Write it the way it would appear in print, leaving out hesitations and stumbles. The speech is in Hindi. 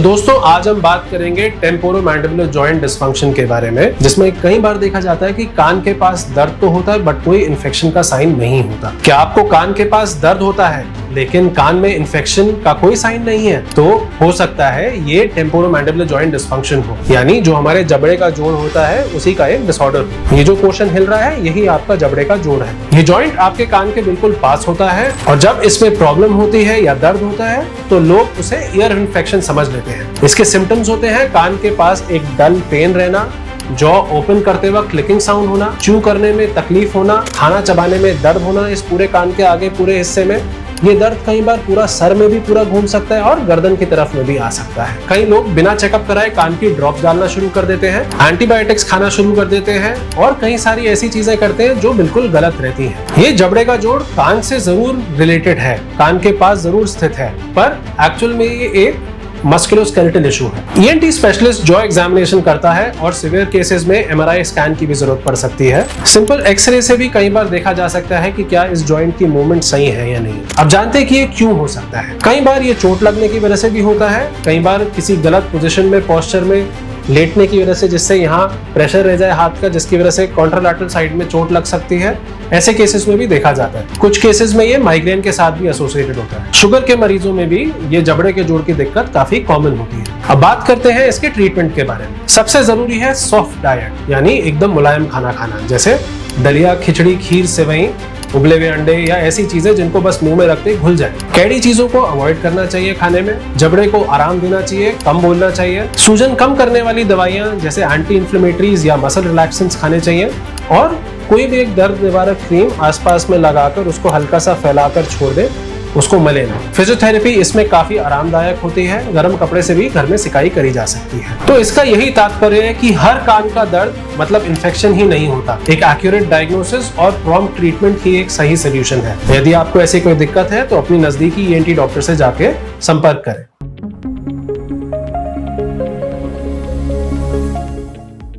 तो दोस्तों आज हम बात करेंगे टेम्पोरोमैंडिबुलर जॉइंट डिसफंक्शन के बारे में, जिसमें कई बार देखा जाता है कि कान के पास दर्द तो होता है बट कोई इन्फेक्शन का साइन नहीं होता। क्या आपको कान के पास दर्द होता है लेकिन कान में इन्फेक्शन का कोई साइन नहीं है? तो हो सकता है ये टेम्पोरोमैंडिबुलर जॉइंट डिसफंक्शन हो, यानी जो हमारे जबड़े का जोड़ होता है उसी का एक डिसऑर्डर हो। ये जो पोर्शन हिल रहा है यही आपका जबड़े का जोड़ है। ये जॉइंट आपके कान के बिल्कुल पास होता है और जब इसमें प्रॉब्लम होती है या दर्द होता है तो लोग उसे ईयर इन्फेक्शन समझ लेते हैं। इसके सिम्टम्स होते हैं कान के पास एक डल पेन रहना, जॉ ओपन करते वक्त क्लिकिंग साउंड होना, च्यू करने में तकलीफ होना, खाना चबाने में दर्द होना इस पूरे कान के आगे पूरे हिस्से में। ये दर्द कई बार पूरा सर में भी पूरा घूम सकता है और गर्दन की तरफ में भी आ सकता है। कई लोग बिना चेकअप कराए कान की ड्रॉप्स डालना शुरू कर देते हैं, एंटीबायोटिक्स खाना शुरू कर देते हैं और कई सारी ऐसी चीजें करते हैं जो बिल्कुल गलत रहती हैं। ये जबड़े का जोड़ कान से जरूर रिलेटेड है, कान के पास जरूर स्थित है, पर एक्चुअल में ये एक मस्कुलोस्केलेटल इशू है। ईएनटी स्पेशलिस्ट जॉ एग्जामिनेशन करता है और सिवियर केसेस में एमआरआई स्कैन की भी जरूरत पड़ सकती है। सिंपल एक्सरे से भी कई बार देखा जा सकता है कि क्या इस जॉइंट की मूवमेंट सही है या नहीं। अब जानते हैं कि ये क्यों हो सकता है। कई बार ये चोट लगने की वजह से भी होता है, कई बार किसी गलत पोजीशन में पोस्चर में लेटने की वजह से, जिससे यहाँ प्रेशर रह जाए हाथ का, जिसकी वजह से कॉन्ट्रालैटरल साइड में चोट लग सकती है। ऐसे केसेस में भी देखा जाता है। कुछ केसेस में ये माइग्रेन के साथ भी एसोसिएटेड होता है। शुगर के मरीजों में भी ये जबड़े के जोड़ की दिक्कत काफी कॉमन होती है। अब बात करते हैं इसके ट्रीटमेंट के बारे में। सबसे जरूरी है सॉफ्ट डाइट, यानी एकदम मुलायम खाना खाना, जैसे दलिया, खिचड़ी, खीर, सेवई, उबले हुए अंडे या ऐसी चीजें जिनको बस मुंह में रखते घुल जाए। कैडी चीजों को अवॉइड करना चाहिए खाने में। जबड़े को आराम देना चाहिए, कम बोलना चाहिए। सूजन कम करने वाली दवाइयां जैसे एंटी इंफ्लेमेटरीज या मसल रिलैक्सेंट्स खाने चाहिए और कोई भी एक दर्द निवारक क्रीम आसपास में लगाकर उसको हल्का सा फैलाकर छोड़ दे, उसको मले ना। फिजियोथेरेपी इसमें काफी आरामदायक होती है। गर्म कपड़े से भी घर में सिकाई करी जा सकती है। तो इसका यही तात्पर्य है कि हर कान का दर्द मतलब इन्फेक्शन ही नहीं होता। एक एक्यूरेट डायग्नोसिस और प्रॉम्प्ट ट्रीटमेंट ही एक सही सोल्यूशन है। यदि आपको ऐसी कोई दिक्कत है तो अपनी नजदीकी ईएनटी डॉक्टर से जाके संपर्क करें।